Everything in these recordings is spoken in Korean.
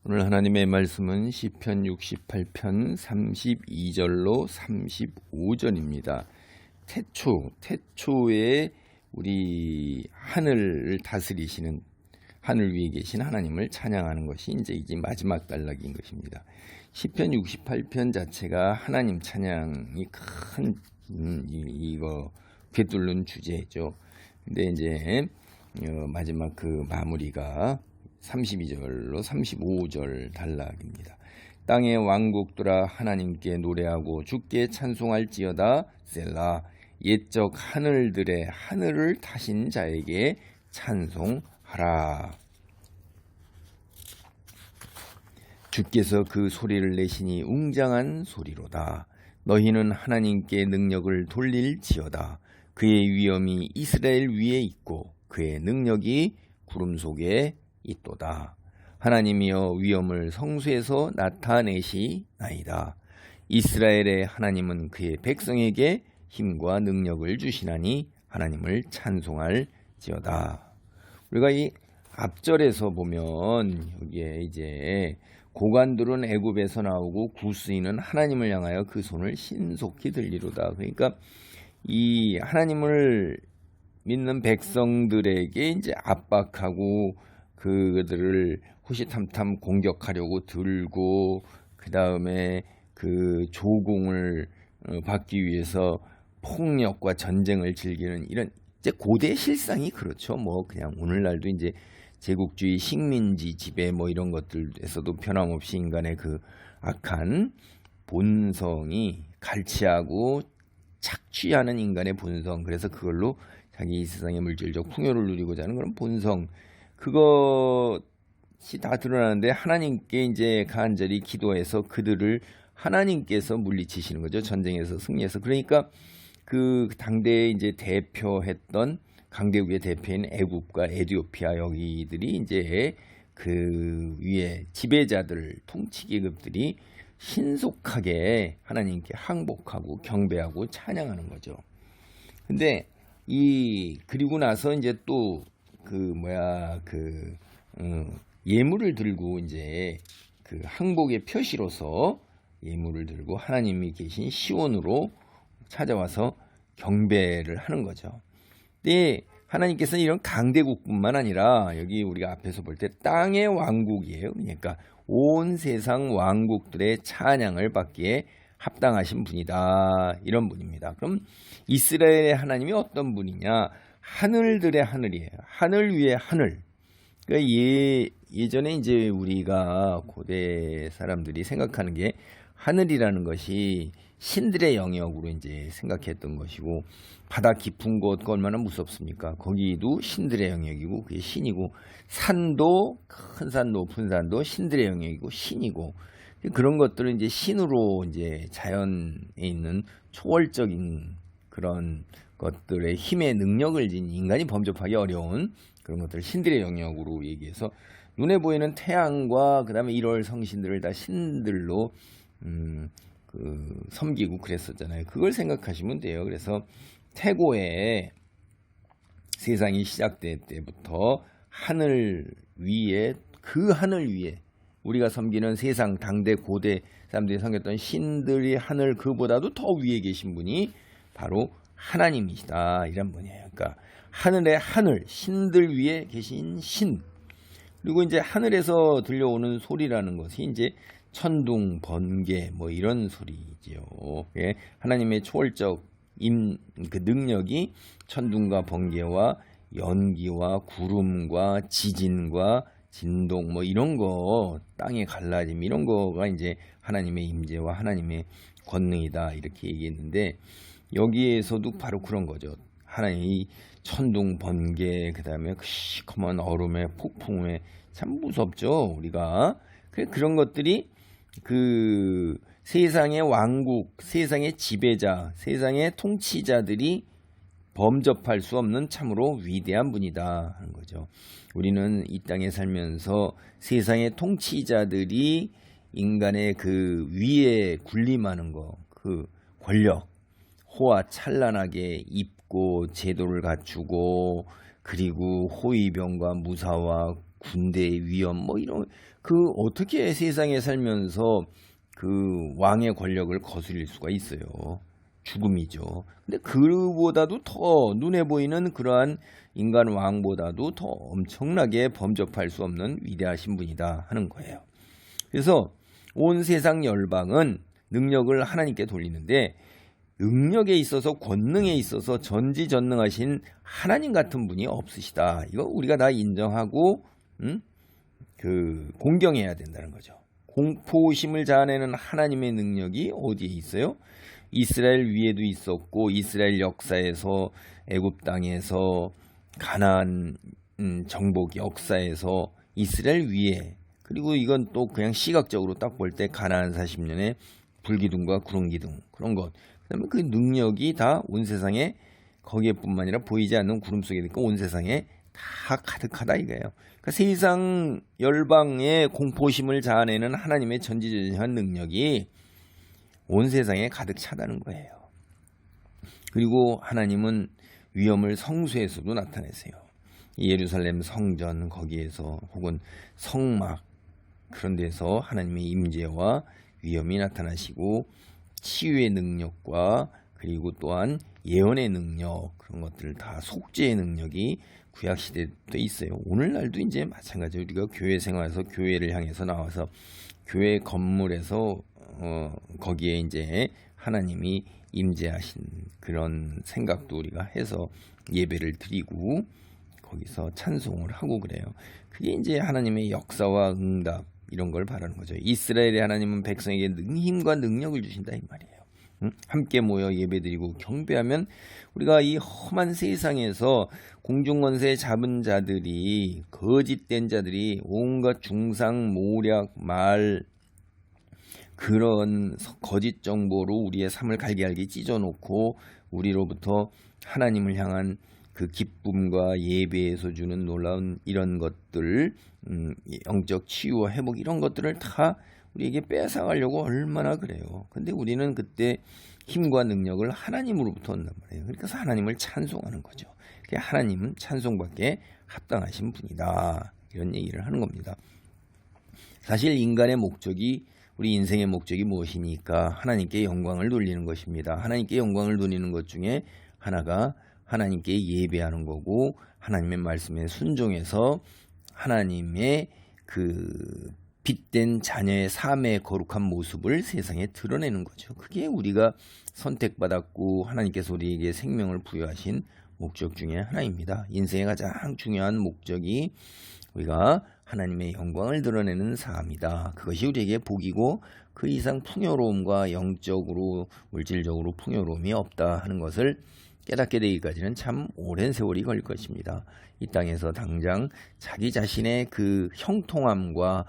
오늘 하나님의 말씀은 시편 68편 32절로 35절입니다. 태초에 우리 하늘을 다스리시는 하늘 위에 계신 하나님을 찬양하는 것이 이제 마지막 단락인 것입니다. 시편 68편 자체가 하나님 찬양이 큰 이거 꿰뚫는 주제죠. 근데 이제 마지막 그 마무리가 32절로 35절 단락입니다. 땅의 왕국들아 하나님께 노래하고 주께 찬송할지어다. 셀라. 옛적 하늘들의 하늘을 타신 자에게 찬송하라. 주께서 그 소리를 내시니 웅장한 소리로다. 너희는 하나님께 능력을 돌릴지어다. 그의 위엄이 이스라엘 위에 있고 그의 능력이 구름 속에 있도다. 하나님이여 위엄을 성수에서 나타내시나이다. 이스라엘의 하나님은 그의 백성에게 힘과 능력을 주시나니 하나님을 찬송할지어다. 우리가 이 앞절에서 보면 여기에 이제 고관들은 애굽에서 나오고 구스인은 하나님을 향하여 그 손을 신속히 들리로다. 그러니까 이 하나님을 믿는 백성들에게 이제 압박하고 그들을 호시탐탐 공격하려고 들고 그 다음에 그 조공을 받기 위해서 폭력과 전쟁을 즐기는 이런 이제 고대 실상이 그렇죠. 뭐 그냥 오늘날도 이제 제국주의 식민지 지배 뭐 이런 것들에서도 변함없이 인간의 그 악한 본성이 갈취하고 착취하는 인간의 본성, 그래서 그걸로 자기 이 세상의 물질적 풍요를 누리고자 하는 그런 본성, 그것이 다 드러나는데 하나님께 이제 간절히 기도해서 그들을 하나님께서 물리치시는 거죠. 전쟁에서 승리해서. 그러니까 그 당대에 이제 대표했던 강대국의 대표인 애굽과 에티오피아 여기들이 이제 그 위에 지배자들, 통치계급들이 신속하게 하나님께 항복하고 경배하고 찬양하는 거죠. 근데 그리고 나서 이제 또 예물을 들고 이제 그 항복의 표시로서 예물을 들고 하나님이 계신 시온으로 찾아와서 경배를 하는 거죠. 근데 하나님께서는 이런 강대국뿐만 아니라 여기 우리가 앞에서 볼 때 땅의 왕국이에요. 그러니까 온 세상 왕국들의 찬양을 받기에 합당하신 분이다. 이런 분입니다. 그럼 이스라엘의 하나님이 어떤 분이냐? 하늘들의 하늘이에요. 하늘 위에 하늘. 그러니까 예전에 이제 우리가 고대 사람들이 생각하는 게 하늘이라는 것이 신들의 영역으로 이제 생각했던 것이고, 바다 깊은 곳 얼마나 무섭습니까? 거기도 신들의 영역이고 그게 신이고, 산도 큰 산 높은 산도 신들의 영역이고 신이고, 그런 것들은 이제 신으로 이제 자연에 있는 초월적인 그런 것들의 힘의 능력을 지닌 인간이 범접하기 어려운 그런 것들을 신들의 영역으로 얘기해서 눈에 보이는 태양과 그 다음에 1월 성신들을 다 신들로 섬기고 그랬었잖아요. 그걸 생각하시면 돼요. 그래서 태고에 세상이 시작될 때부터 하늘 위에, 그 하늘 위에 우리가 섬기는 세상 당대 고대 사람들이 섬겼던 신들이 하늘 그보다도 더 위에 계신 분이 바로 하나님이시다. 이런 분이에요. 그러니까 하늘의 하늘, 신들 위에 계신 신. 그리고 이제 하늘에서 들려오는 소리라는 것이 이제 천둥, 번개 뭐 이런 소리지요. 예, 하나님의 초월적 그 능력이 천둥과 번개와 연기와 구름과 지진과 진동 뭐 이런 거, 땅의 갈라짐 이런 거가 이제 하나님의 임재와 하나님의 권능이다 이렇게 얘기했는데, 여기에서도 바로 그런 거죠. 하나님이 천둥, 번개, 그 다음에 시커먼 얼음에 폭풍에 참 무섭죠. 우리가 그런 것들이 그 세상의 왕국, 세상의 지배자, 세상의 통치자들이 범접할 수 없는 참으로 위대한 분이다 하는 거죠. 우리는 이 땅에 살면서 세상의 통치자들이 인간의 그 위에 군림하는 거, 그 권력, 호화 찬란하게 입고 제도를 갖추고, 그리고 호위병과 무사와 군대의 위험 뭐 이런 어떻게 세상에 살면서 그 왕의 권력을 거스릴 수가 있어요. 죽음이죠. 근데 그보다도 더 눈에 보이는 그러한 인간 왕보다도 더 엄청나게 범접할 수 없는 위대하신 분이다 하는 거예요. 그래서 온 세상 열방은 능력을 하나님께 돌리는데 능력에 있어서 권능에 있어서 전지전능하신 하나님 같은 분이 없으시다. 이거 우리가 다 인정하고 공경해야 된다는 거죠. 공포심을 자아내는 하나님의 능력이 어디에 있어요? 이스라엘 위에도 있었고 이스라엘 역사에서 애굽 땅에서 가나안 정복 역사에서 이스라엘 위에 그리고 이건 또 그냥 시각적으로 딱 볼 때 가나안 40년에 불기둥과 구름기둥 그런 것 그다음에 그 능력이 다 온 세상에 거기에뿐만 아니라 보이지 않는 구름 속에 있고 온 세상에 다 가득하다 이거예요. 그러니까 세상 열방의 공포심을 자아내는 하나님의 전지전능한 능력이 온 세상에 가득 차다는 거예요. 그리고 하나님은 위엄을 성소에서도 나타내세요. 예루살렘 성전 거기에서 혹은 성막 그런 데서 하나님의 임재와 위엄이 나타나시고 치유의 능력과 그리고 또한 예언의 능력 그런 것들 다 속죄의 능력이 구약시대에 있어요. 오늘날도 이제 마찬가지로 우리가 교회 생활에서 교회를 향해서 나와서 교회 건물에서 거기에 이제 하나님이 임재하신 그런 생각도 우리가 해서 예배를 드리고 거기서 찬송을 하고 그래요. 그게 이제 하나님의 역사와 응답 이런 걸 바라는 거죠. 이스라엘의 하나님은 백성에게 힘과 능력을 주신다 이 말이에요. 함께 모여 예배드리고 경배하면 우리가 이 험한 세상에서 공중권세 잡은 자들이 거짓된 자들이 온갖 중상 모략 말 그런 거짓 정보로 우리의 삶을 갈기갈기 찢어놓고 우리로부터 하나님을 향한 그 기쁨과 예배에서 주는 놀라운 이런 것들 영적 치유와 회복 이런 것들을 다 우리에게 뺏어가려고 얼마나 그래요. 근데 우리는 그때 힘과 능력을 하나님으로부터 얻는단 말이에요. 그러니까 하나님을 찬송하는 거죠. 하나님은 찬송받기에 합당하신 분이다. 이런 얘기를 하는 겁니다. 사실 인간의 목적이 우리 인생의 목적이 무엇이니까 하나님께 영광을 돌리는 것입니다. 하나님께 영광을 돌리는 것 중에 하나가 하나님께 예배하는 거고 하나님의 말씀에 순종해서 하나님의 그 빛된 자녀의 삶의 거룩한 모습을 세상에 드러내는 거죠. 그게 우리가 선택받았고 하나님께서 우리에게 생명을 부여하신 목적 중에 하나입니다. 인생의 가장 중요한 목적이 우리가 하나님의 영광을 드러내는 삶이다. 그것이 우리에게 복이고 그 이상 풍요로움과 영적으로 물질적으로 풍요로움이 없다 하는 것을 깨닫게 되기까지는 참 오랜 세월이 걸릴 것입니다. 이 땅에서 당장 자기 자신의 그 형통함과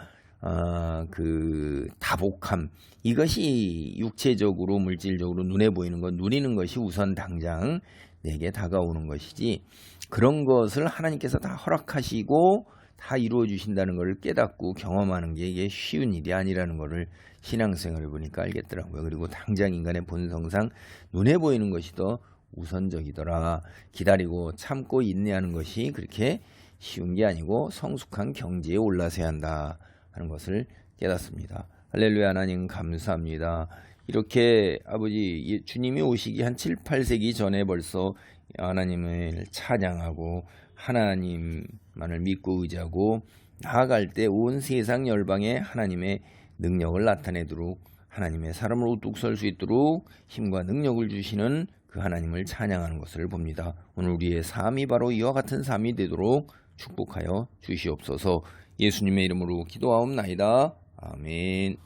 그 다복함 이것이 육체적으로 물질적으로 눈에 보이는 것 누리는 것이 우선 당장 내게 다가오는 것이지 그런 것을 하나님께서 다 허락하시고 다 이루어 주신다는 것을 깨닫고 경험하는 게 이게 쉬운 일이 아니라는 것을 신앙생활을 보니까 알겠더라고요. 그리고 당장 인간의 본성상 눈에 보이는 것이 더 우선적이더라. 기다리고 참고 인내하는 것이 그렇게 쉬운 게 아니고 성숙한 경지에 올라서야 한다 하는 것을 깨닫습니다. 할렐루야. 하나님 감사합니다. 이렇게 아버지 주님이 오시기 한 7, 8세기 전에 벌써 하나님을 찬양하고 하나님만을 믿고 의지하고 나아갈 때 온 세상 열방에 하나님의 능력을 나타내도록 하나님의 사람을 우뚝 설 수 있도록 힘과 능력을 주시는 그 하나님을 찬양하는 것을 봅니다. 오늘 우리의 삶이 바로 이와 같은 삶이 되도록 축복하여 주시옵소서. 예수님의 이름으로 기도하옵나이다. 아멘.